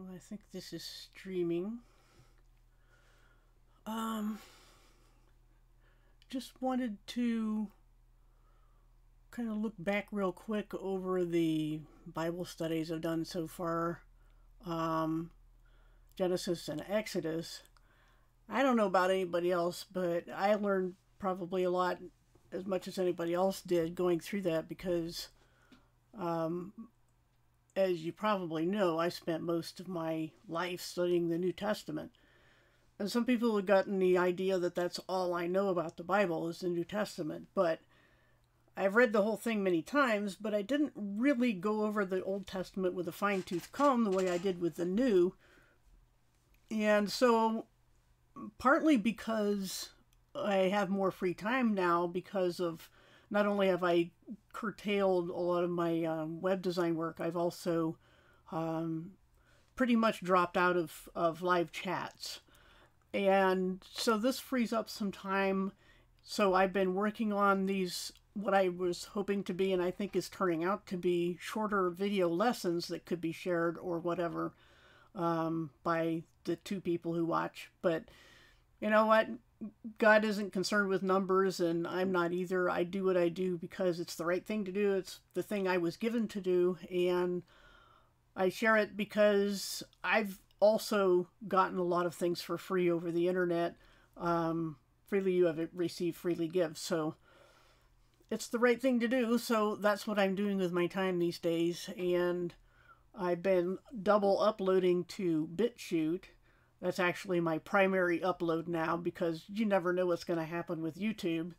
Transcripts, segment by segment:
I think this is streaming. Um, just wanted to kind of look back real quick over the Bible studies I've done so far. Um, Genesis and Exodus. I don't know about anybody else, but I learned probably a lot, as much as anybody else did, going through that because, um, as you probably know, I spent most of my life studying the New Testament. And some people have gotten the idea that that's all I know about the Bible is the New Testament. But I've read the whole thing many times, but I didn't really go over the Old Testament with a fine tooth comb the way I did with the New. And so, partly because I have more free time now, because of not only have I curtailed a lot of my web design work, I've also um, pretty much dropped out of live chats. And so this frees up some time. So I've been working on these, what I was hoping to be, and I think is turning out to be, shorter video lessons that could be shared or whatever by the two people who watch. But you know what? God isn't concerned with numbers, and I'm not either. I do what I do because it's the right thing to do. It's the thing I was given to do, and I share it because I've also gotten a lot of things for free over the internet. Freely you have received, freely give. So it's the right thing to do. So that's what I'm doing with my time these days. And I've been double uploading to BitChute. That's actually my primary upload now because you never know what's going to happen with YouTube.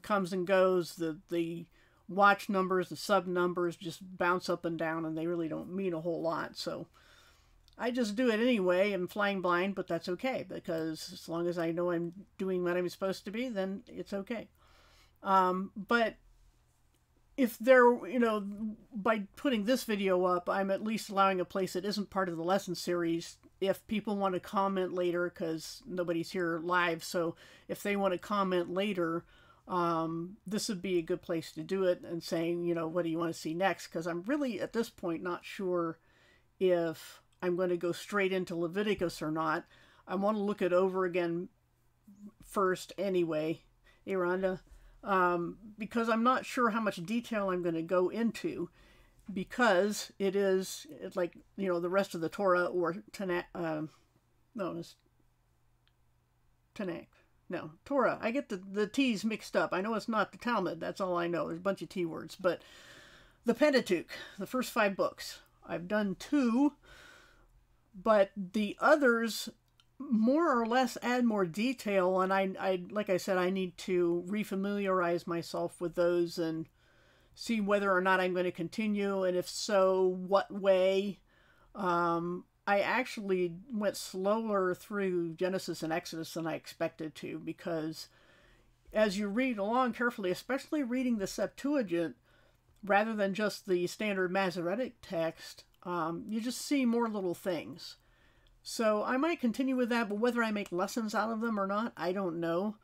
Comes and goes. The watch numbers, the sub numbers just bounce up and down, and they really don't mean a whole lot. So I just do it anyway. I'm flying blind, but that's okay because as long as I know I'm doing what I'm supposed to be, then it's okay. But if they're, by putting this video up, I'm at least allowing a place that isn't part of the lesson series. If people want to comment later, because nobody's here live, so if they want to comment later, this would be a good place to do it and saying, what do you want to see next? Because I'm really, at this point, not sure if I'm going to go straight into Leviticus or not. I want to look it over again first anyway, Rhonda, because I'm not sure how much detail I'm going to go into, because it's like, the rest of the Torah or Tanakh, no, it's Tanakh. No, Torah. I get the T's mixed up. I know it's not the Talmud. That's all I know. There's a bunch of T words. But the Pentateuch, the first 5 books. I've done 2, but the others more or less add more detail. And I like I said, I need to refamiliarize myself with those and see whether or not I'm going to continue. And if so, what way. I actually went slower through Genesis and Exodus than I expected to, because as you read along carefully, especially reading the Septuagint rather than just the standard Masoretic text, you just see more little things. So I might continue with that, but whether I make lessons out of them or not, I don't know.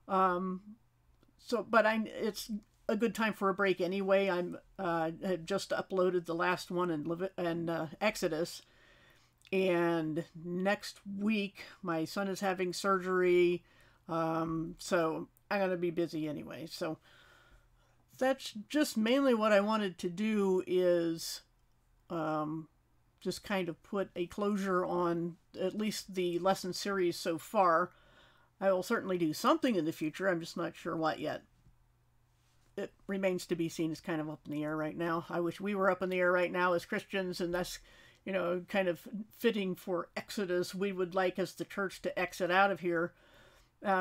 But it's a good time for a break anyway. I had just uploaded the last one in Exodus. And next week, my son is having surgery, so I'm going to be busy anyway. So that's just mainly what I wanted to do, is just kind of put a closure on at least the lesson series so far. I will certainly do something in the future. I'm just not sure what yet. It remains to be seen. It's kind of up in the air right now. I wish we were up in the air right now as Christians, and that's kind of fitting for Exodus. We would like, as the church, to exit out of here.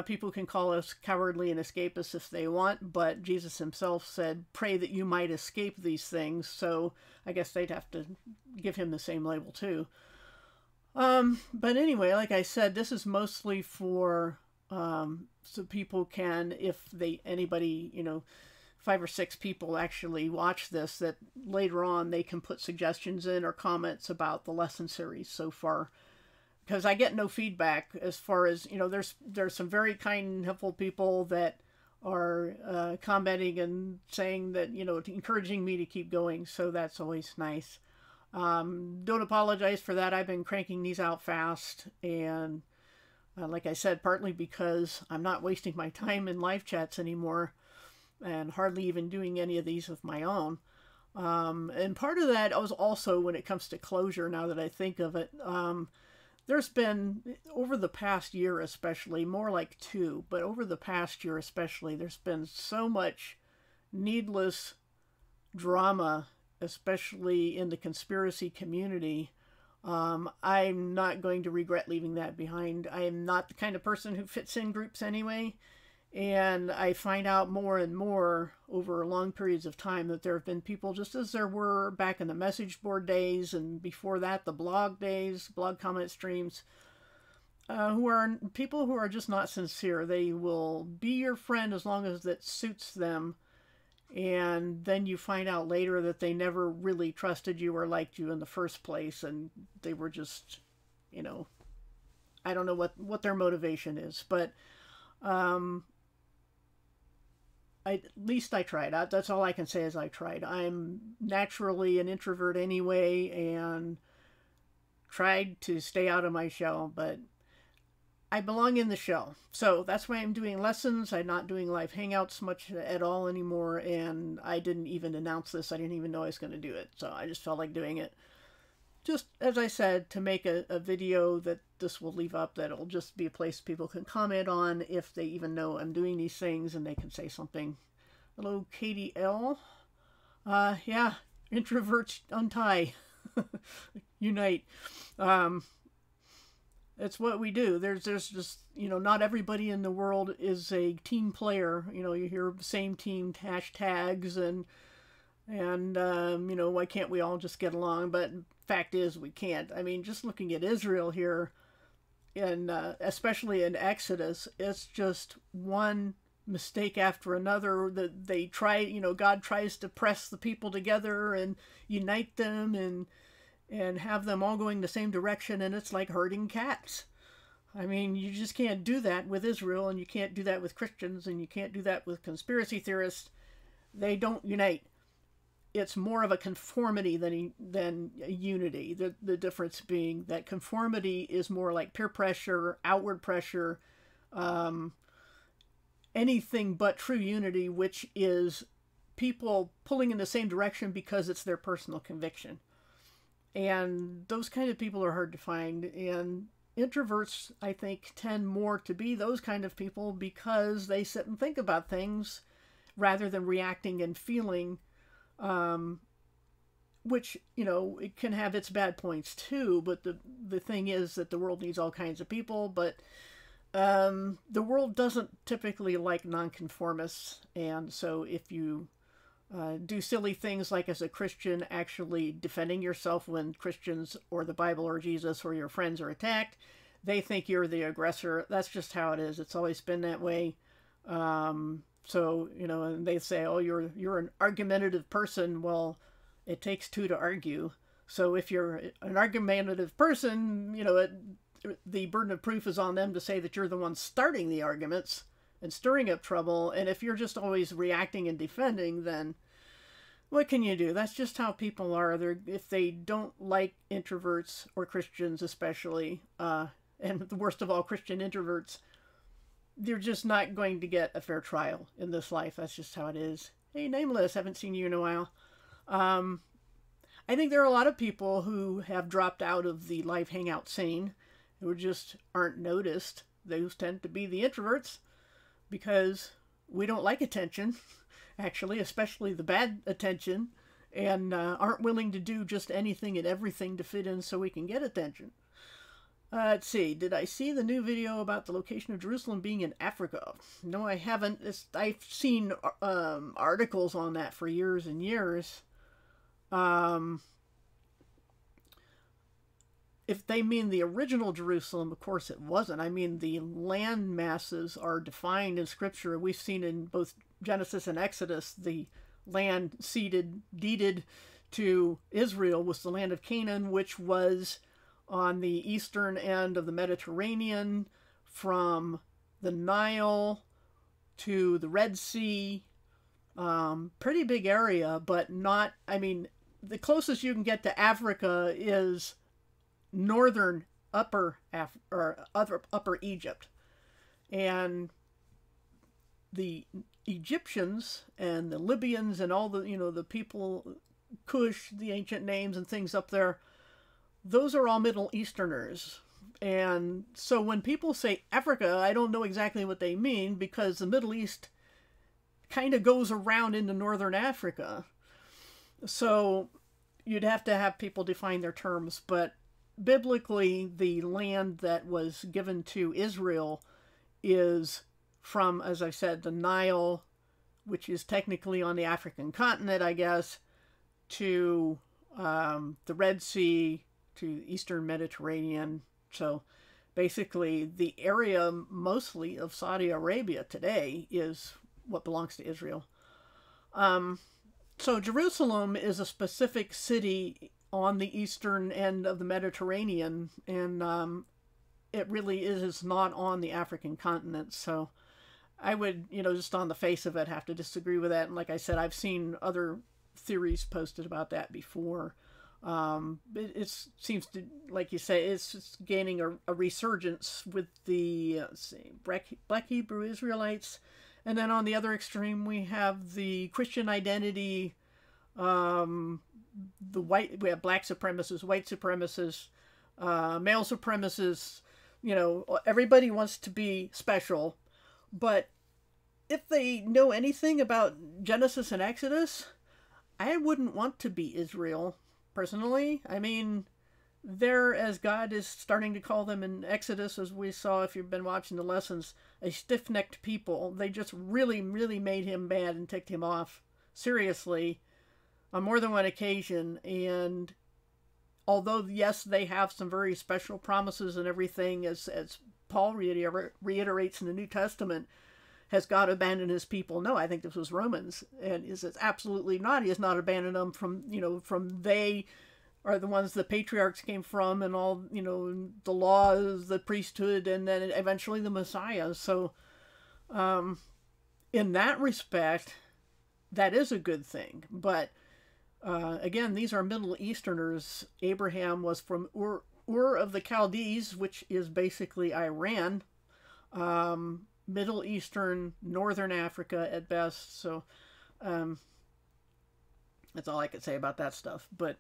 People can call us cowardly and escapists if they want, but Jesus himself said, pray that you might escape these things. So I guess they'd have to give him the same label too. But anyway, like I said, this is mostly for so people can, if anybody, 5 or 6 people actually watch this, that later on they can put suggestions in or comments about the lesson series so far. Because I get no feedback as far as, there's some very kind and helpful people that are commenting and saying that, encouraging me to keep going. So that's always nice. Don't apologize for that. I've been cranking these out fast, and like I said, partly because I'm not wasting my time in live chats anymore and hardly even doing any of these of my own. And part of that was also when it comes to closure, now that I think of it. There's been, over the past year especially, more like two, but over the past year especially, there's been so much needless drama, especially in the conspiracy community. I'm not going to regret leaving that behind. I am not the kind of person who fits in groups anyway. And I find out more and more over long periods of time that there have been people, just as there were back in the message board days and before that, the blog days, blog comment streams, who are people who are just not sincere. They will be your friend as long as that suits them. And then you find out later that they never really trusted you or liked you in the first place. And they were just, you know, I don't know what their motivation is. But at least I tried. That's all I can say is I tried. I'm naturally an introvert anyway and tried to stay out of my shell, but I belong in the shell. So that's why I'm doing lessons. I'm not doing live hangouts much at all anymore, and I didn't even announce this. I didn't even know I was going to do it, so I just felt like doing it. Just, as I said, to make a video that this will leave up, that'll just be a place people can comment on if they even know I'm doing these things, and they can say something. Hello, Katie L. Yeah, introverts untie. Unite. It's what we do. There's just, you know, not everybody in the world is a team player. You know, you hear same team hashtags and you know, why can't we all just get along? But fact is we can't. I mean, just looking at Israel here, and especially in Exodus, it's just one mistake after another that they try, you know, God tries to press the people together and unite them and have them all going the same direction, and it's like herding cats. I mean, you just can't do that with Israel, and you can't do that with Christians, and you can't do that with conspiracy theorists. They don't unite. It's more of a conformity than a unity. The difference being that conformity is more like peer pressure, outward pressure, anything but true unity, which is people pulling in the same direction because it's their personal conviction. And those kind of people are hard to find. And introverts, I think, tend more to be those kind of people because they sit and think about things rather than reacting and feeling, which, you know, it can have its bad points too. But the thing is that the world needs all kinds of people. But the world doesn't typically like nonconformists. And so if you do silly things like, as a Christian, actually defending yourself when Christians or the Bible or Jesus or your friends are attacked, they think you're the aggressor. That's just how it is. It's always been that way. So, you know, and they say, oh, you're an argumentative person. Well, it takes two to argue. So if you're an argumentative person, you know, the burden of proof is on them to say that you're the one starting the arguments and stirring up trouble. And if you're just always reacting and defending, then what can you do? That's just how people are. If they don't like introverts, or Christians especially, and the worst of all, Christian introverts, they're just not going to get a fair trial in this life. That's just how it is. Hey, Nameless, haven't seen you in a while. I think there are a lot of people who have dropped out of the live hangout scene who just aren't noticed. Those tend to be the introverts, because we don't like attention, actually, especially the bad attention, and aren't willing to do just anything and everything to fit in so we can get attention. Let's see, did I see the new video about the location of Jerusalem being in Africa? No, I haven't. I've seen articles on that for years and years. If they mean the original Jerusalem, of course it wasn't. I mean, the land masses are defined in Scripture. We've seen in both Genesis and Exodus, the land deeded to Israel was the land of Canaan, which was on the eastern end of the Mediterranean, from the Nile to the Red Sea. Pretty big area, but not, I mean, the closest you can get to Africa is northern upper Egypt. And the Egyptians and the Libyans and all the, the people, Cush, the ancient names and things up there, those are all Middle Easterners. And so when people say Africa, I don't know exactly what they mean, because the Middle East kind of goes around into northern Africa. So you'd have to have people define their terms. But biblically, the land that was given to Israel is from, as I said, the Nile, which is technically on the African continent, I guess, to the Red Sea, to Eastern Mediterranean. So basically the area mostly of Saudi Arabia today is what belongs to Israel. So Jerusalem is a specific city on the eastern end of the Mediterranean, and it really is not on the African continent. So I would, just on the face of it, have to disagree with that. And like I said, I've seen other theories posted about that before. It seems to, like you say, it's just gaining a resurgence with the Black Hebrew Israelites. And then on the other extreme, we have the Christian identity, we have black supremacists, white supremacists, male supremacists. Everybody wants to be special. But if they know anything about Genesis and Exodus, I wouldn't want to be Israel, personally. I mean, they're, as God is starting to call them in Exodus, as we saw if you've been watching the lessons, a stiff-necked people. They just really, really made him mad and ticked him off, seriously, on more than one occasion. And although, yes, they have some very special promises and everything, as Paul reiterates in the New Testament, has God abandoned his people? No, I think this was Romans. And it's absolutely not. He has not abandoned them from they are the ones the patriarchs came from, and all, the laws, the priesthood, and then eventually the Messiah. So in that respect, that is a good thing. But again, these are Middle Easterners. Abraham was from Ur of the Chaldees, which is basically Iran. Middle Eastern, Northern Africa at best. So that's all I could say about that stuff. But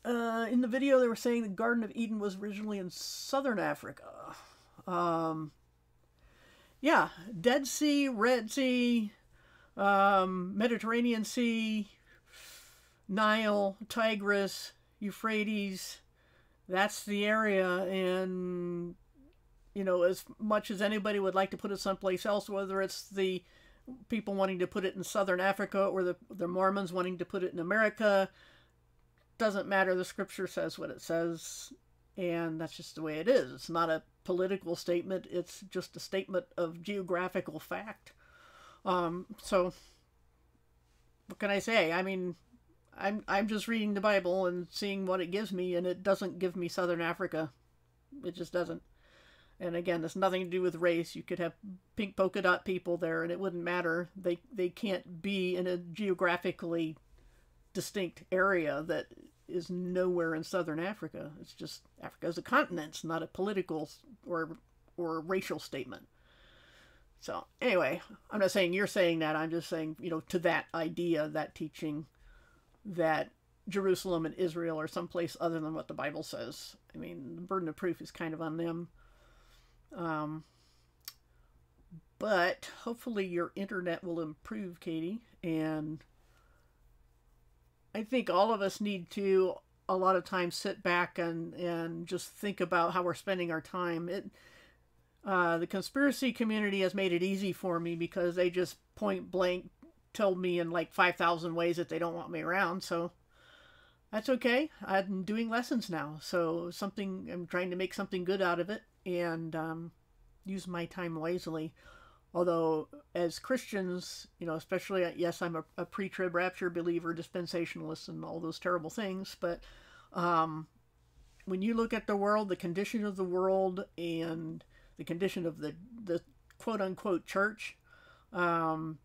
in the video, they were saying the Garden of Eden was originally in Southern Africa. Yeah, Dead Sea, Red Sea, Mediterranean Sea, Nile, Tigris, Euphrates. That's the area. And as much as anybody would like to put it someplace else, whether it's the people wanting to put it in Southern Africa or the Mormons wanting to put it in America, doesn't matter. The scripture says what it says, and that's just the way it is. It's not a political statement. It's just a statement of geographical fact. So what can I say? I mean, I'm just reading the Bible and seeing what it gives me, and it doesn't give me Southern Africa. It just doesn't. And again, it's nothing to do with race. You could have pink polka dot people there, and it wouldn't matter. They can't be in a geographically distinct area that is nowhere in Southern Africa. It's just Africa is a continent. It's not a political or racial statement. So anyway, I'm not saying you're saying that. I'm just saying, to that idea, that teaching, that Jerusalem and Israel are someplace other than what the Bible says. I mean, the burden of proof is kind of on them. But hopefully your internet will improve, Katie. And I think all of us need to, a lot of times, sit back and just think about how we're spending our time. The conspiracy community has made it easy for me because they just point blank told me in like 5,000 ways that they don't want me around. So that's okay. I'm doing lessons now. So I'm trying to make something good out of it and use my time wisely. Although, as Christians, especially, yes, I'm a pre-trib rapture believer, dispensationalist, and all those terrible things. But when you look at the world, the condition of the world, and the condition of the quote-unquote church, and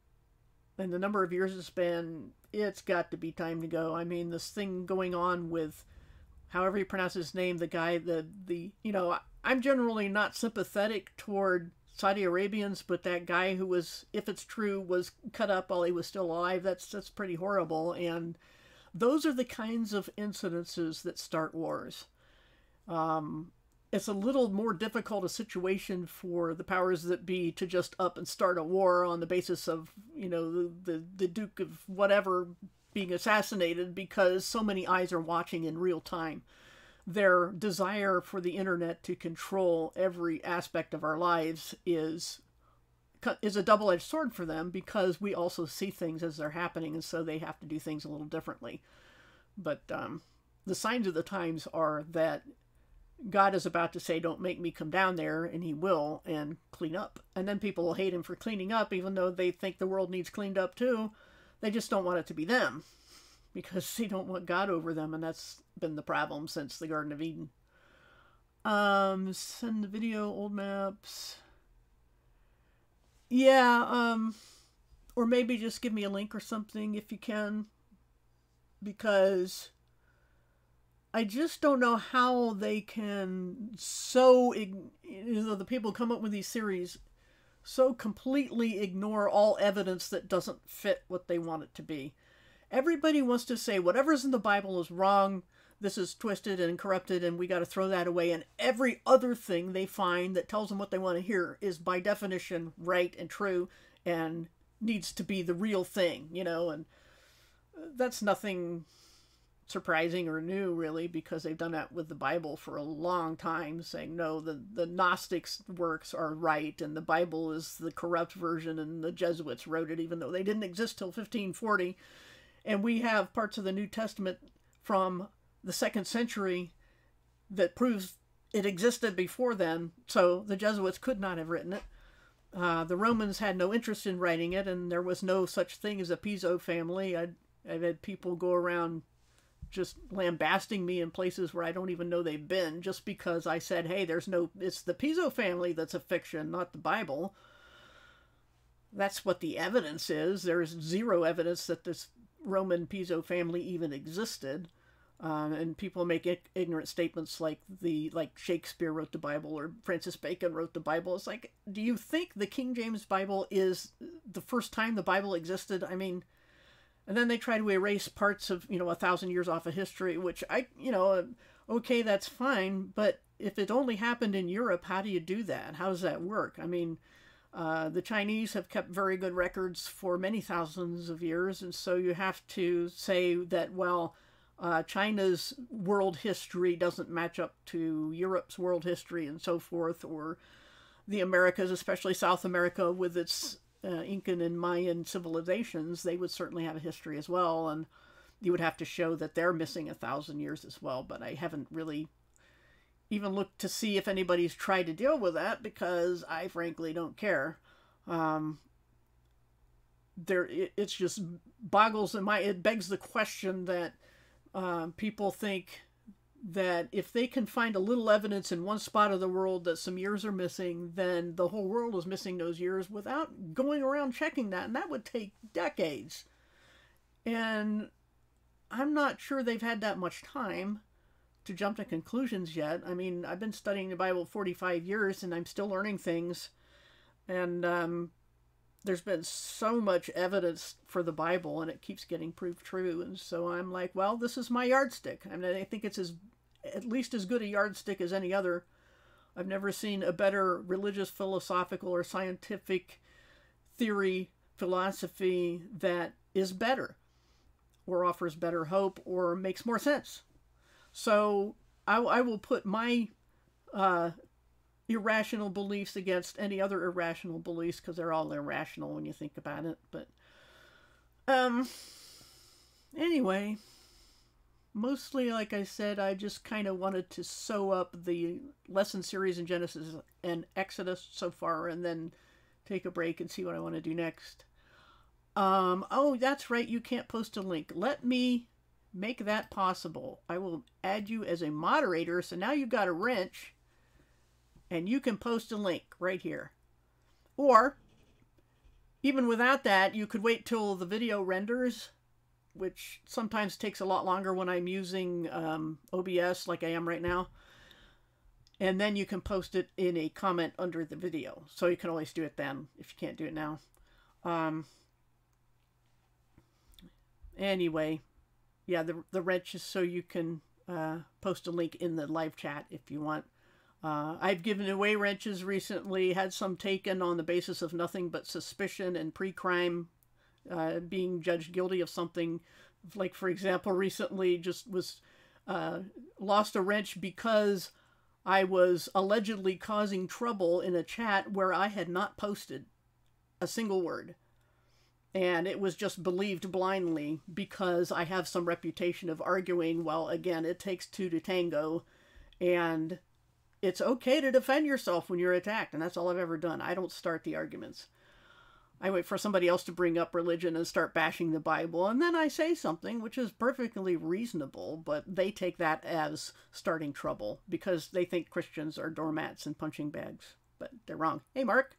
the number of years it's been it's got to be time to go. I mean, this thing going on with, however you pronounce his name, the guy, you know, I'm generally not sympathetic toward Saudi Arabians, but that guy who was, if it's true, was cut up while he was still alive, that's pretty horrible. And those are the kinds of incidences that start wars. It's a little more difficult a situation for the powers that be to just up and start a war on the basis of, you know, the Duke of whatever being assassinated, because so many eyes are watching in real time. Their desire for the internet to control every aspect of our lives is a double-edged sword for them, because we also see things as they're happening, and so they have to do things a little differently. But the signs of the times are that God is about to say, don't make me come down there, and he will, and clean up. And then people will hate him for cleaning up, even though they think the world needs cleaned up too. They just don't want it to be them, because they don't want God over them, and that's been the problem since the Garden of Eden. Send the video, old maps. Yeah, or maybe just give me a link or something if you can, because I just don't know how they can the people come up with these series so completely ignore all evidence that doesn't fit what they want it to be. Everybody wants to say whatever's in the Bible is wrong, this is twisted and corrupted, and we got to throw that away. And every other thing they find that tells them what they want to hear is by definition right and true and needs to be the real thing, you know. And that's nothing surprising or new, really, because they've done that with the Bible for a long time, saying no, the Gnostics' works are right and the Bible is the corrupt version, and the Jesuits wrote it even though they didn't exist till 1540. And we have parts of the New Testament from the 2nd century that proves it existed before then, so the Jesuits could not have written it. The Romans had no interest in writing it, and there was no such thing as a Piso family. I've had people go around just lambasting me in places where I don't even know they've been, just because I said, hey, it's the Piso family that's a fiction, not the Bible. That's what the evidence is. There's zero evidence that this Roman Piso family even existed. And people make ignorant statements like Shakespeare wrote the Bible or Francis Bacon wrote the Bible. It's like, do you think the King James Bible is the first time the Bible existed? I mean, and then they try to erase parts of, 1,000 years off of history, which okay, that's fine. But if it only happened in Europe, how do you do that? How does that work? I mean, the Chinese have kept very good records for many thousands of years. And so you have to say that, well, China's world history doesn't match up to Europe's world history and so forth, or the Americas, especially South America with its Incan and Mayan civilizations, they would certainly have a history as well, and you would have to show that they're missing 1,000 years as well. But I haven't really even looked to see if anybody's tried to deal with that, because I frankly don't care. It's just boggles in my, it begs the question that people think that if they can find a little evidence in one spot of the world that some years are missing, then the whole world is missing those years without going around checking that. And that would take decades. And I'm not sure they've had that much time to jump to conclusions yet. I mean, I've been studying the Bible 45 years and I'm still learning things. And there's been so much evidence for the Bible, and it keeps getting proved true. And so I'm like, well, this is my yardstick. I mean, I think it's at least as good a yardstick as any other. I've never seen a better religious, philosophical, or scientific theory, philosophy that is better, or offers better hope, or makes more sense. So I will put my irrational beliefs against any other irrational beliefs, because they're all irrational when you think about it. But anyway, mostly, like I said, I just kind of wanted to sew up the lesson series in Genesis and Exodus so far, and then take a break and see what I want to do next. Oh, that's right, you can't post a link. Let me make that possible. I will add you as a moderator, so now you've got a wrench, and you can post a link right here. Or, even without that, you could wait till the video renders which sometimes takes a lot longer when I'm using OBS like I am right now. And then you can post it in a comment under the video. So you can always do it then if you can't do it now. Anyway, yeah, the wrench is so you can post a link in the live chat if you want. I've given away wrenches recently, had some taken on the basis of nothing but suspicion and pre-crime, being judged guilty of something. Like, for example, recently just was lost a wrench because I was allegedly causing trouble in a chat where I had not posted a single word. And it was just believed blindly because I have some reputation of arguing. Well, again, it takes two to tango. And it's okay to defend yourself when you're attacked. And that's all I've ever done. I don't start the arguments. I wait for somebody else to bring up religion and start bashing the Bible. And then I say something, which is perfectly reasonable. But they take that as starting trouble because they think Christians are doormats and punching bags. But they're wrong. Hey, Mark.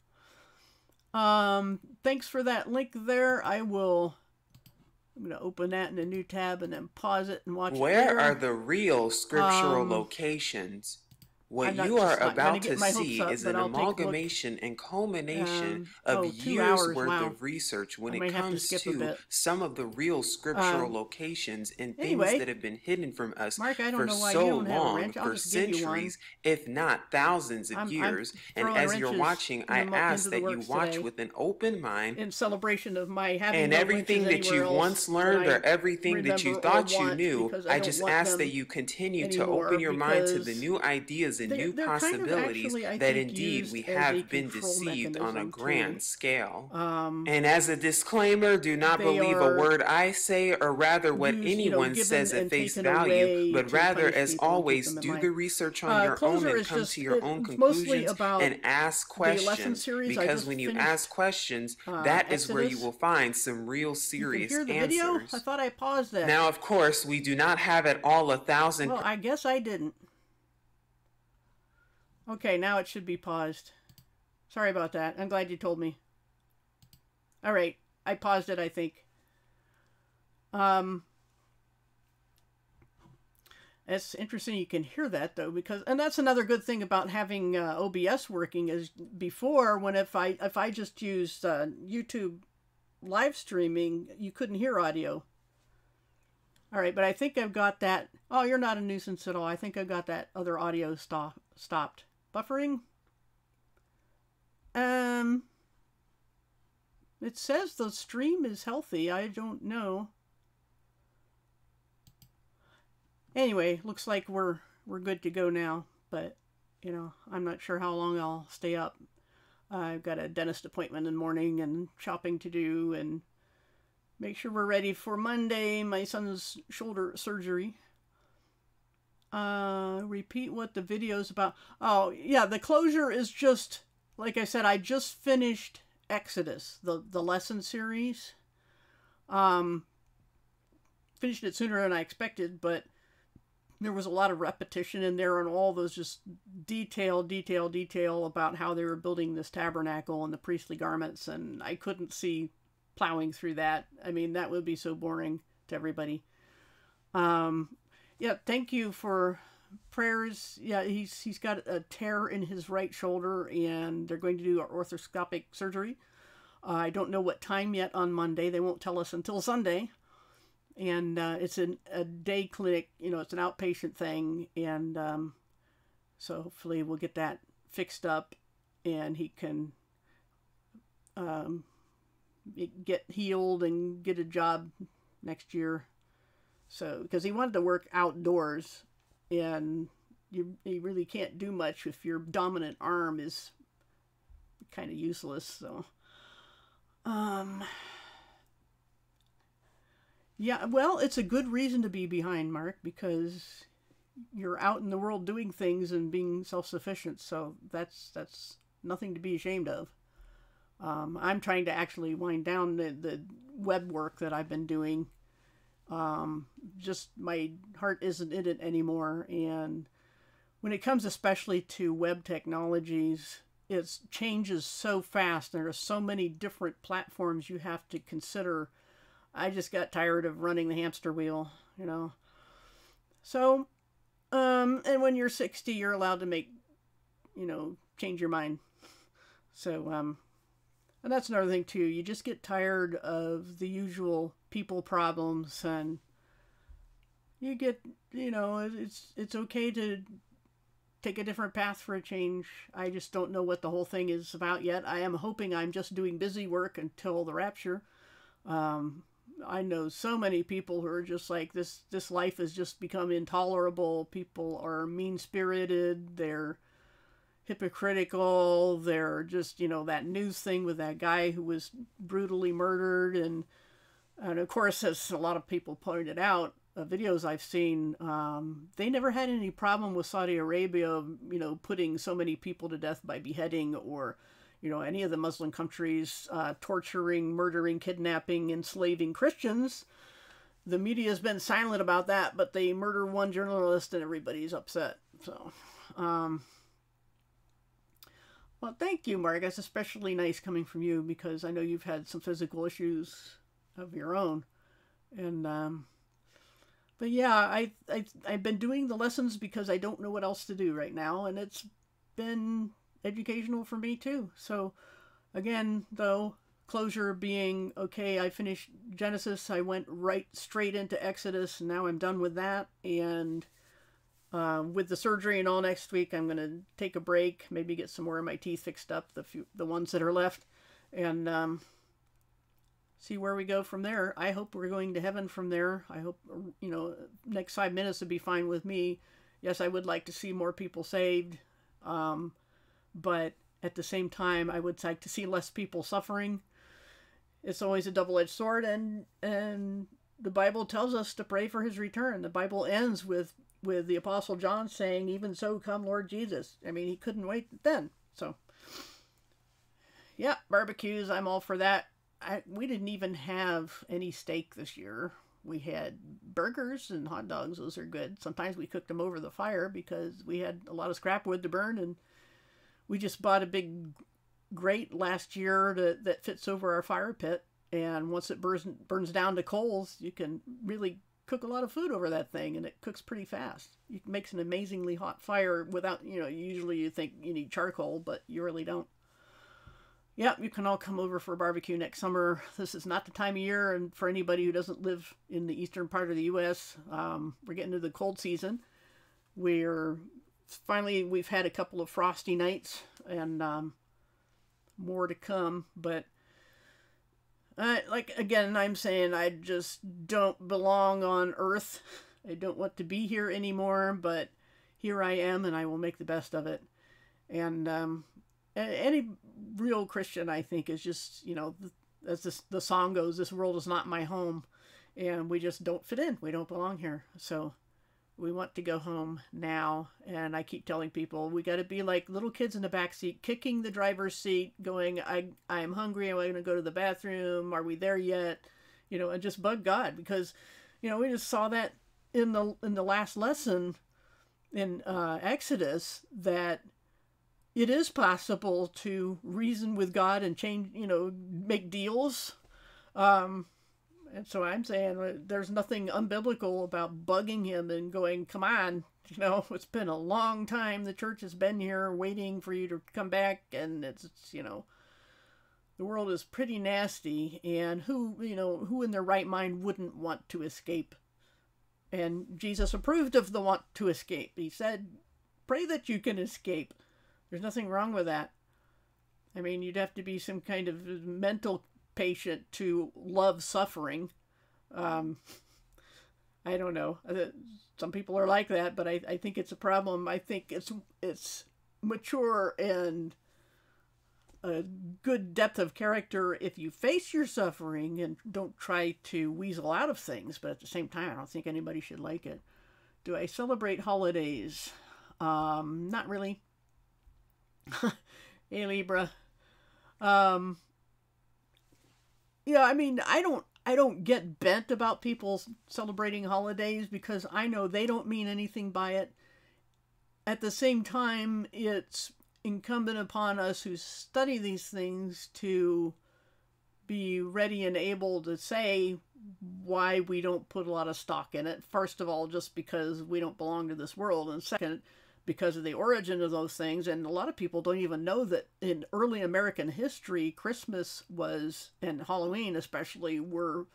Thanks for that link there. I'm going to open that in a new tab and then pause it and watch it. Where are the real scriptural locations? What you are about to see is an amalgamation and culmination of years' worth of research when it comes to some of the real scriptural locations and things that have been hidden from us for so long, for centuries, if not thousands of years. And as you're watching, I ask that you watch with an open mind in celebration of my having and everything that you once learned or everything that you thought you knew. I just ask that you continue to open your mind to the new ideas and new possibilities that indeed we have been deceived on a grand scale. And as a disclaimer, do not believe a word I say or rather what anyone says at face value, but rather, as always, do the research on your own and come to your own conclusions and ask questions, because when you ask questions, that is where you will find some real serious answers. I thought I paused that. Now, of course, we do not have it all 1,000. Well, I guess I didn't. Okay, now it should be paused. Sorry about that. I'm glad you told me. All right, I paused it, I think. It's interesting you can hear that, though, because, and that's another good thing about having OBS working is before, when if I just used YouTube live streaming, you couldn't hear audio. All right, but I think I've got that. Oh, you're not a nuisance at all. I think I've got that other audio stopped. Buffering? It says the stream is healthy. I don't know. Anyway, looks like we're good to go now, but you know, I'm not sure how long I'll stay up. I've got a dentist appointment in the morning and shopping to do and make sure we're ready for Monday, my son's shoulder surgery. Repeat what the video's about. Oh, yeah, the closure is just, like I said, I just finished Exodus, the lesson series. Finished it sooner than I expected, but there was a lot of repetition in there and all those just detail about how they were building this tabernacle and the priestly garments, and I couldn't see plowing through that. I mean, that would be so boring to everybody. Yeah, thank you for prayers. Yeah, he's got a tear in his right shoulder, and they're going to do arthroscopic surgery. I don't know what time yet on Monday. They won't tell us until Sunday. And it's a day clinic. You know, it's an outpatient thing. And so hopefully we'll get that fixed up, and he can get healed and get a job next year. So, because he wanted to work outdoors, and you really can't do much if your dominant arm is kind of useless. So, yeah, well, it's a good reason to be behind, Mark, because you're out in the world doing things and being self-sufficient. So that's nothing to be ashamed of. I'm trying to actually wind down the web work that I've been doing. Just my heart isn't in it anymore. And when it comes especially to web technologies, it changes so fast. There are so many different platforms you have to consider. I just got tired of running the hamster wheel, you know. So, and when you're 60, you're allowed to make, you know, change your mind. So, and that's another thing too. You just get tired of the usual people problems, and you get, you know, it's okay to take a different path for a change. I just don't know what the whole thing is about yet. I am hoping I'm just doing busy work until the rapture. I know so many people who are just like, this life has just become intolerable. People are mean-spirited. They're hypocritical. They're just, you know, that news thing with that guy who was brutally murdered. And of course, as a lot of people pointed out, videos I've seen, they never had any problem with Saudi Arabia, you know, putting so many people to death by beheading, or, you know, any of the Muslim countries torturing, murdering, kidnapping, enslaving Christians. The media has been silent about that, but they murder one journalist and everybody's upset. So, well, thank you, Mark. That's especially nice coming from you, because I know you've had some physical issues of your own. And, but yeah, I've been doing the lessons because I don't know what else to do right now, and it's been educational for me too. So again, though, closure being, okay, I finished Genesis, I went right straight into Exodus, and now I'm done with that. And with the surgery and all next week, I'm going to take a break, maybe get some more of my teeth fixed up, the ones that are left, and see where we go from there. I hope we're going to heaven from there. I hope, you know, next 5 minutes would be fine with me. Yes, I would like to see more people saved, but at the same time, I would like to see less people suffering. It's always a double-edged sword, and the Bible tells us to pray for his return. The Bible ends with the Apostle John saying, "Even so, come Lord Jesus." I mean, he couldn't wait then. So, yeah, barbecues, I'm all for that. We didn't even have any steak this year. We had burgers and hot dogs. Those are good. Sometimes we cooked them over the fire because we had a lot of scrap wood to burn, and we just bought a big grate last year that fits over our fire pit. And once it burns down to coals, you can really cook a lot of food over that thing, and it cooks pretty fast. It makes an amazingly hot fire without, you know, usually you think you need charcoal, but you really don't. Yeah, you can all come over for a barbecue next summer. This is not the time of year, and for anybody who doesn't live in the eastern part of the U.S., we're getting to the cold season. We've had a couple of frosty nights, and more to come. But like again, I'm saying I just don't belong on Earth. I don't want to be here anymore. But here I am, and I will make the best of it. And any real Christian, I think, is just, you know, as the song goes, this world is not my home, and we just don't fit in. We don't belong here. So we want to go home now. And I keep telling people, we got to be like little kids in the back seat, kicking the driver's seat, going, I'm hungry. Am I going to go to the bathroom? Are we there yet? You know, and just bug God, because, you know, we just saw that in the last lesson in Exodus, that it is possible to reason with God and change, you know, make deals. And so I'm saying there's nothing unbiblical about bugging him and going, come on, you know, it's been a long time. The church has been here waiting for you to come back. And it's you know, the world is pretty nasty. And who in their right mind wouldn't want to escape? And Jesus approved of the want to escape. He said, pray that you can escape. There's nothing wrong with that. I mean, you'd have to be some kind of mental patient to love suffering. I don't know. Some people are like that, but I think it's a problem. I think it's mature and a good depth of character if you face your suffering and don't try to weasel out of things. But at the same time, I don't think anybody should like it. Do I celebrate holidays? Not really. Hey, Libra. Yeah, I mean, I don't get bent about people celebrating holidays, because I know they don't mean anything by it. At the same time, it's incumbent upon us who study these things to be ready and able to say why we don't put a lot of stock in it. First of all, just because we don't belong to this world, and second, because of the origin of those things. And a lot of people don't even know that in early American history, Christmas was, and Halloween especially, were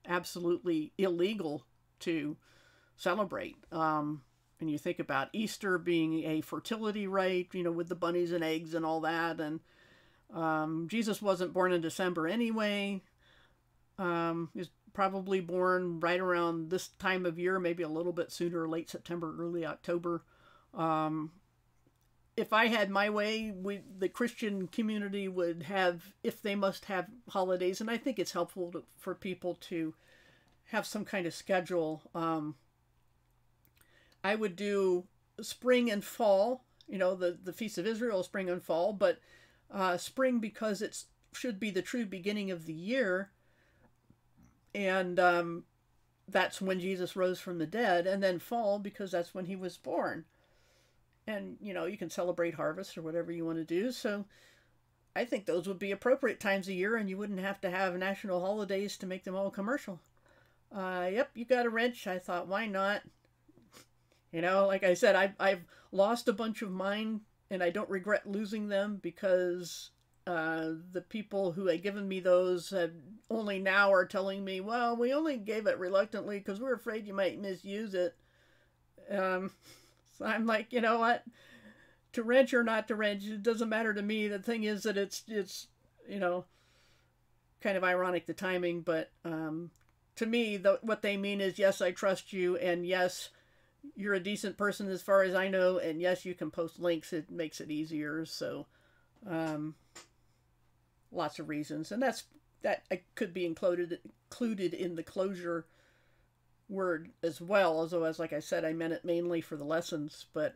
absolutely illegal to celebrate. And you think about Easter being a fertility rite, you know, with the bunnies and eggs and all that. And Jesus wasn't born in December anyway. He was probably born right around this time of year, maybe a little bit sooner, late September, early October. If I had my way, the Christian community would have, if they must have holidays, and I think it's helpful for people to have some kind of schedule. I would do spring and fall, you know, the Feast of Israel, spring and fall, but spring because it should be the true beginning of the year. And that's when Jesus rose from the dead. And then fall because that's when he was born. And, you know, you can celebrate harvest or whatever you want to do. So I think those would be appropriate times of year, and you wouldn't have to have national holidays to make them all commercial. Yep, you got a wrench. I thought, why not? You know, like I said, I've lost a bunch of mine, and I don't regret losing them because the people who had given me those have only now are telling me, well, we only gave it reluctantly because we're afraid you might misuse it. So I'm like, you know what? To wrench or not to wrench, it doesn't matter to me. The thing is that it's you know, kind of ironic, the timing, but to me, what they mean is, yes, I trust you, and yes, you're a decent person as far as I know, and yes, you can post links. It makes it easier. So lots of reasons, and that could be included in the closure word as well, although, as like I said, I meant it mainly for the lessons. But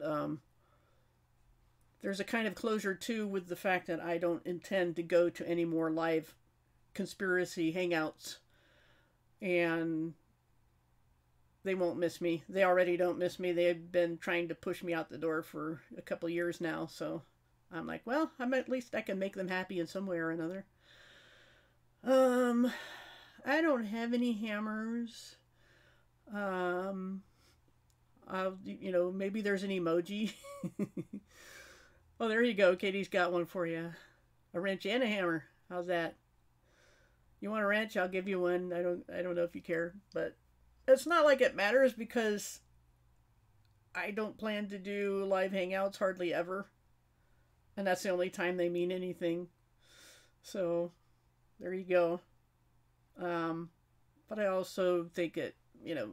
there's a kind of closure too with the fact that I don't intend to go to any more live conspiracy hangouts, and they won't miss me. They already don't miss me. They've been trying to push me out the door for a couple years now, so I'm like, well, at least I can make them happy in some way or another. I don't have any hammers. You know, maybe there's an emoji. Oh, there you go. Katie's got one for you. A wrench and a hammer. How's that? You want a wrench? I'll give you one. I don't know if you care, but it's not like it matters because I don't plan to do live hangouts hardly ever. And that's the only time they mean anything. So there you go. But I also think it, you know,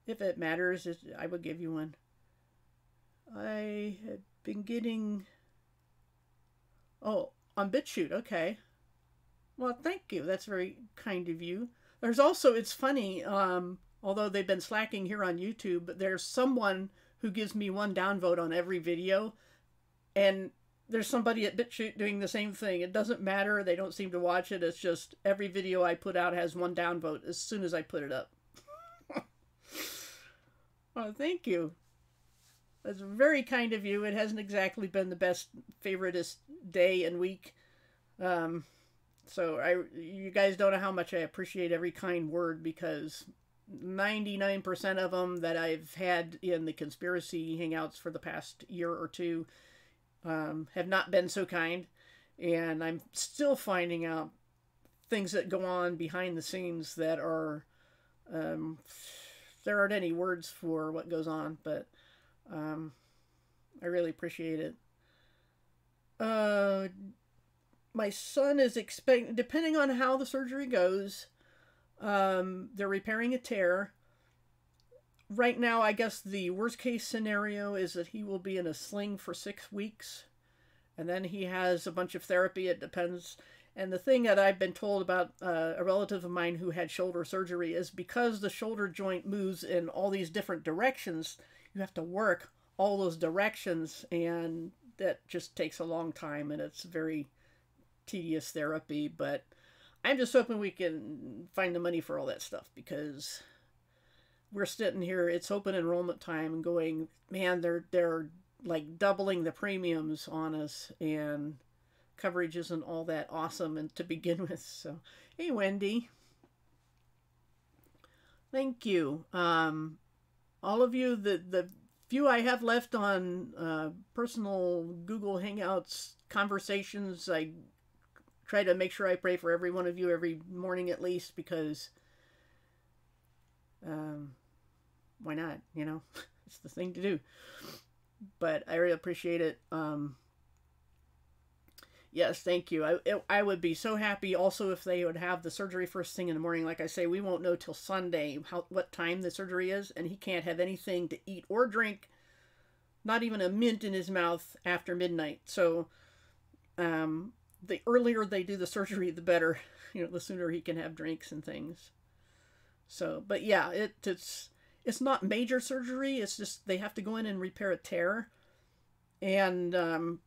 if it matters, I would give you one. I have been getting... Oh, on BitChute, okay. Well, thank you. That's very kind of you. There's also, it's funny, although they've been slacking here on YouTube, but there's someone who gives me one downvote on every video. And there's somebody at BitChute doing the same thing. It doesn't matter. They don't seem to watch it. It's just every video I put out has one downvote as soon as I put it up. Oh, thank you. That's very kind of you. It hasn't exactly been the best, favoriteest day and week. So you guys don't know how much I appreciate every kind word, because 99% of them that I've had in the conspiracy hangouts for the past year or two have not been so kind, and I'm still finding out things that go on behind the scenes that are there aren't any words for what goes on, but I really appreciate it. My son is expecting, depending on how the surgery goes, they're repairing a tear. Right now, I guess the worst case scenario is that he will be in a sling for 6 weeks, and then he has a bunch of therapy. It depends. And the thing that I've been told about a relative of mine who had shoulder surgery is because the shoulder joint moves in all these different directions, you have to work all those directions, and that just takes a long time, and it's very tedious therapy. But I'm just hoping we can find the money for all that stuff, because we're sitting here, it's open enrollment time, and going, man, they're like doubling the premiums on us, and coverage isn't all that awesome and to begin with. So, hey, Wendy. Thank you. All of you, the few I have left on personal Google Hangouts conversations, I try to make sure I pray for every one of you every morning at least, because why not? You know, it's the thing to do. But I really appreciate it. Yes, thank you. I would be so happy also if they would have the surgery first thing in the morning. Like I say, we won't know till Sunday what time the surgery is, and he can't have anything to eat or drink, not even a mint in his mouth after midnight. So the earlier they do the surgery, the better. You know, the sooner he can have drinks and things. So, but yeah, it's not major surgery. It's just they have to go in and repair a tear, and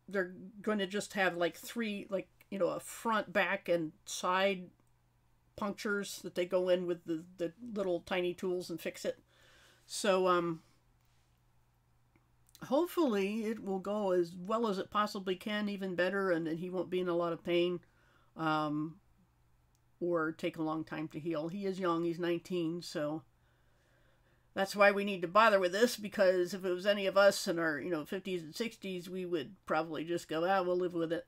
they're going to just have like 3, like, you know, a front, back, and side punctures that they go in with the little tiny tools and fix it. So hopefully it will go as well as it possibly can, even better, and then he won't be in a lot of pain or take a long time to heal. He is young, he's 19, so that's why we need to bother with this, because if it was any of us in our, 50s and 60s, we would probably just go, we'll live with it.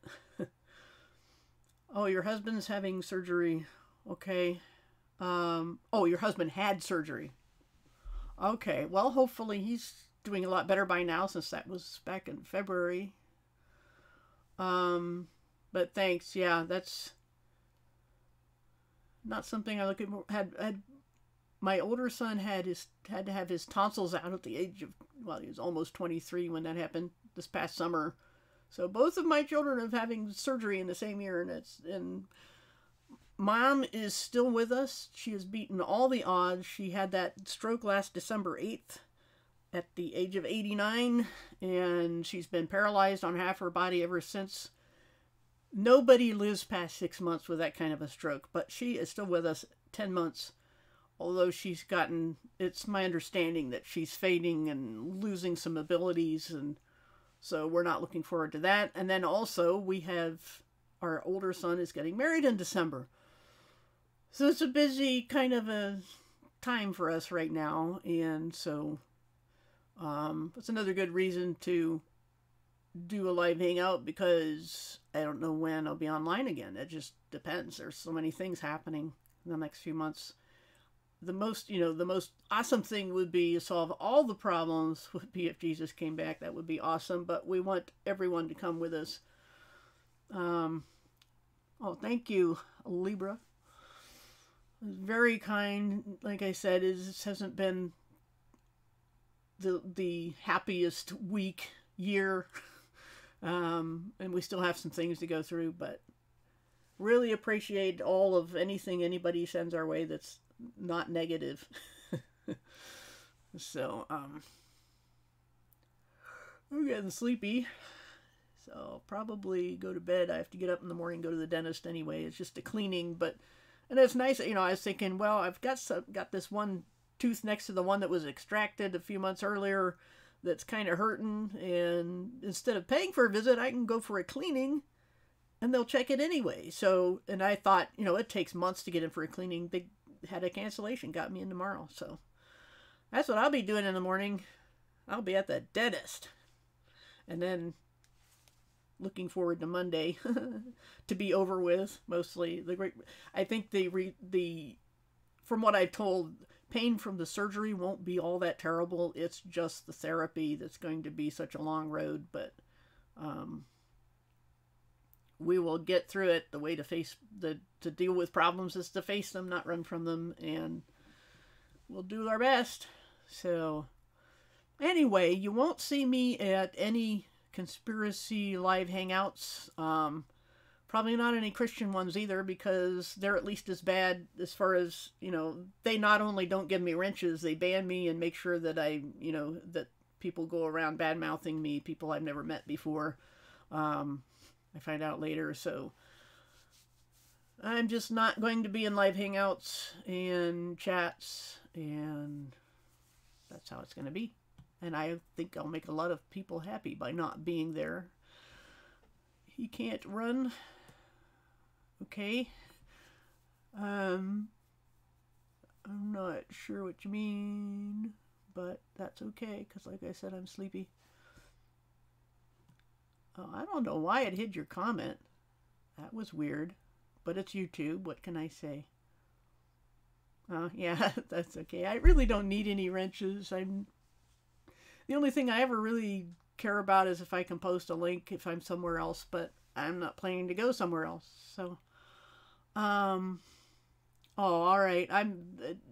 Oh, your husband's having surgery. Okay. Oh, your husband had surgery. Okay. Well, hopefully he's doing a lot better by now, since that was back in February. But thanks. Yeah, that's not something I look at. Had my older son had to have his tonsils out at the age of, well, he was almost 23 when that happened this past summer. So both of my children are having surgery in the same year, and Mom is still with us. She has beaten all the odds. She had that stroke last December 8th at the age of 89, and she's been paralyzed on half her body ever since. Nobody lives past 6 months with that kind of a stroke, but she is still with us 10 months. Although she's gotten, it's my understanding that she's fading and losing some abilities, and so we're not looking forward to that. And then also we have, our older son is getting married in December. So it's a busy kind of a time for us right now, and so it's another good reason to do a live hangout, because I don't know when I'll be online again. It just depends. There's so many things happening in the next few months. The most awesome thing would be to solve all the problems would be if Jesus came back. That would be awesome, but we want everyone to come with us. Oh, thank you, Libra. Very kind. Like I said, it hasn't been the happiest week, year, and we still have some things to go through, but really appreciate all of anything anybody sends our way that's not negative. So I'm getting sleepy, so I'll probably go to bed. I have to get up in the morning, go to the dentist anyway. It's just a cleaning, and it's nice. I was thinking, well, I've got this one tooth next to the one that was extracted a few months earlier that's kind of hurting, and instead of paying for a visit, I can go for a cleaning and they'll check it anyway. So, and I thought, it takes months to get in for a cleaning. They had a cancellation, got me in tomorrow. So that's what I'll be doing in the morning. I'll be at the dentist, and then looking forward to Monday to be over with. Mostly I think from what I've told, pain from the surgery won't be all that terrible. It's just the therapy that's going to be such a long road, but we will get through it. The way to deal with problems is to face them, not run from them, and we'll do our best. So anyway, you won't see me at any conspiracy live hangouts. Probably not any Christian ones either, because they're at least as bad as far as, they not only don't give me wrenches, they ban me and make sure that that people go around bad-mouthing me, people I've never met before. I find out later, so I'm just not going to be in live hangouts and chats, and that's how it's going to be. And I think I'll make a lot of people happy by not being there. He can't run. Okay. I'm not sure what you mean, but that's okay, because like I said, I'm sleepy. Oh, I don't know why it hid your comment. That was weird, but it's YouTube. What can I say? Yeah, that's okay. I really don't need any wrenches. The only thing I ever really care about is if I can post a link if I'm somewhere else, but I'm not planning to go somewhere else. So, oh, all right.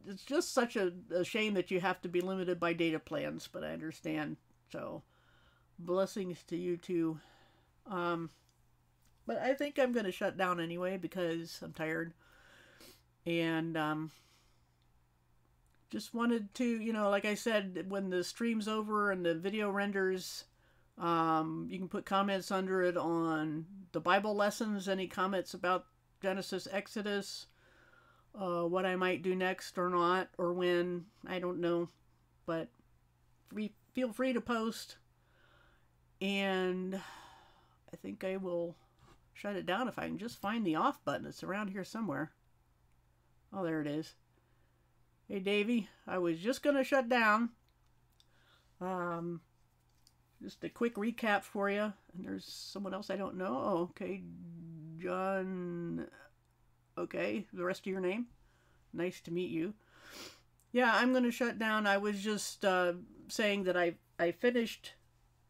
It's just such a shame that you have to be limited by data plans, but I understand. So, blessings to you too. But I think I'm going to shut down anyway because I'm tired. And, just wanted to, you know, like I said, when the stream's over and the video renders, you can put comments under it on the Bible lessons, any comments about Genesis, Exodus, what I might do next or not, or when, I don't know, but feel free to post, and I think I will shut it down if I can just find the off button. It's around here somewhere. Oh, there it is. Hey, Davey, I was just going to shut down. Just a quick recap for you. And there's someone else I don't know. Oh, okay, John. Okay, the rest of your name. Nice to meet you. Yeah, I'm going to shut down. I was just saying that I finished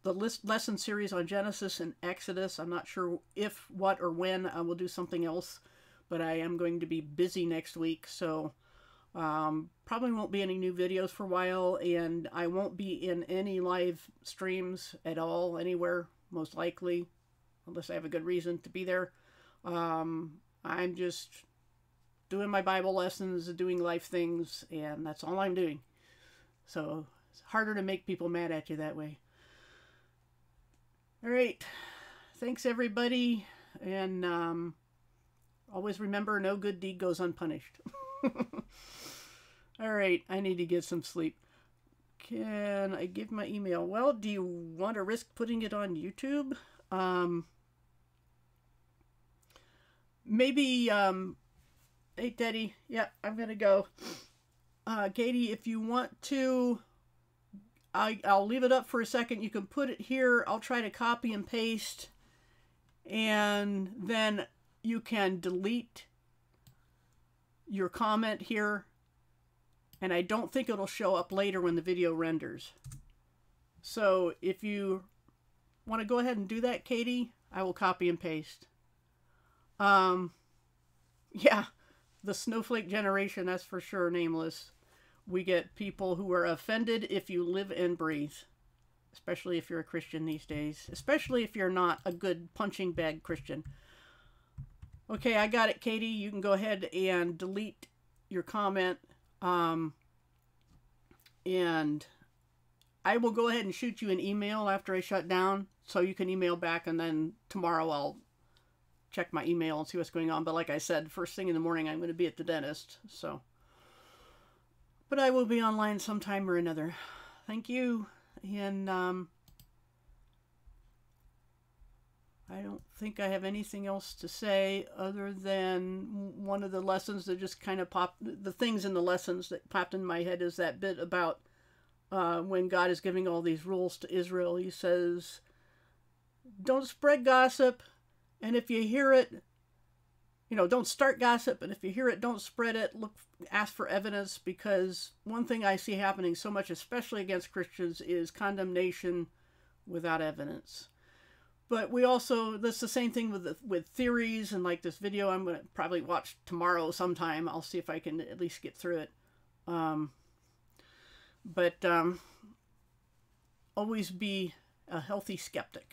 the lesson series on Genesis and Exodus. I'm not sure if, what, or when I will do something else, but I am going to be busy next week, so probably won't be any new videos for a while, and I won't be in any live streams at all anywhere, most likely, unless I have a good reason to be there. I'm just doing my Bible lessons, doing life things, and that's all I'm doing. So it's harder to make people mad at you that way. All right. Thanks, everybody. And always remember, no good deed goes unpunished. All right. I need to get some sleep. Can I give my email? Well, do you want to risk putting it on YouTube? Maybe, hey, Teddy. Yeah, I'm going to go. Katie, if you want to, I'll leave it up for a second. You can put it here. I'll try to copy and paste. And then you can delete your comment here. And I don't think it'll show up later when the video renders. So if you want to go ahead and do that, Katie, I will copy and paste. Yeah, the snowflake generation, that's for sure nameless. We get people who are offended if you live and breathe, especially if you're a Christian these days, especially if you're not a good punching bag Christian. Okay, I got it, Katie. You can go ahead and delete your comment. And I will go ahead and shoot you an email after I shut down, so you can email back, and then tomorrow I'll check my email and see what's going on. But like I said, first thing in the morning, I'm going to be at the dentist, so. But I will be online sometime or another. Thank you. And I don't think I have anything else to say other than one of the lessons that just kind of popped, the things in the lessons that popped in my head is that bit about when God is giving all these rules to Israel. He says, don't spread gossip, and if you hear it, you know, don't start gossip, and if you hear it, don't spread it. Ask for evidence, because one thing I see happening so much, especially against Christians, is condemnation without evidence. But we also, that's the same thing with theories, and like this video I'm going to probably watch tomorrow sometime. I'll see if I can at least get through it. But always be a healthy skeptic.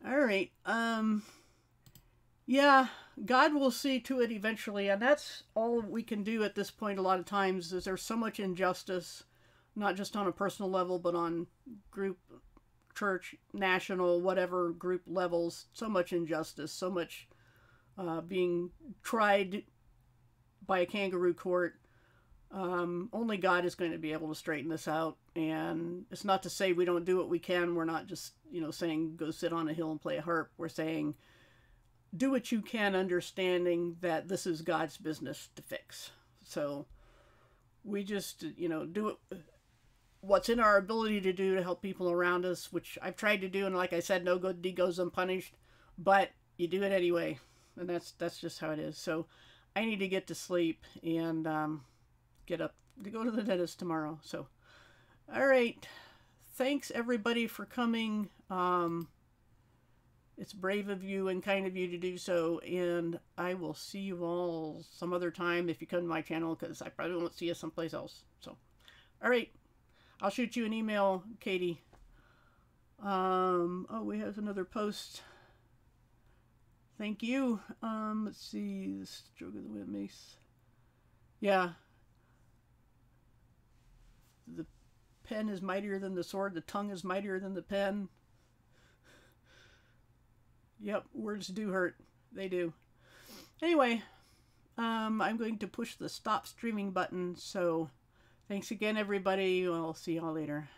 All right. Yeah, God will see to it eventually, and that's all we can do at this point a lot of times, is there's so much injustice, not just on a personal level, but on group, church, national, whatever group levels, so much injustice, so much being tried by a kangaroo court. Only God is going to be able to straighten this out, and it's not to say we don't do what we can. We're not just, you know, saying go sit on a hill and play a harp. We're saying do what you can, understanding that this is God's business to fix. So we just, do what's in our ability to do to help people around us, which I've tried to do, and like I said, no good deed goes unpunished, but you do it anyway, and that's just how it is. So I need to get to sleep and get up to go to the dentist tomorrow. So, all right, thanks everybody for coming. It's brave of you and kind of you to do so, and I will see you all some other time if you come to my channel, because I probably won't see you someplace else. So, all right. I'll shoot you an email, Katie. Oh, we have another post. Thank you. Let's see. The stroke of the wind mace. Yeah. The pen is mightier than the sword. The tongue is mightier than the pen. Yep, words do hurt. They do. Anyway, I'm going to push the stop streaming button, so thanks again, everybody. I'll see y'all later.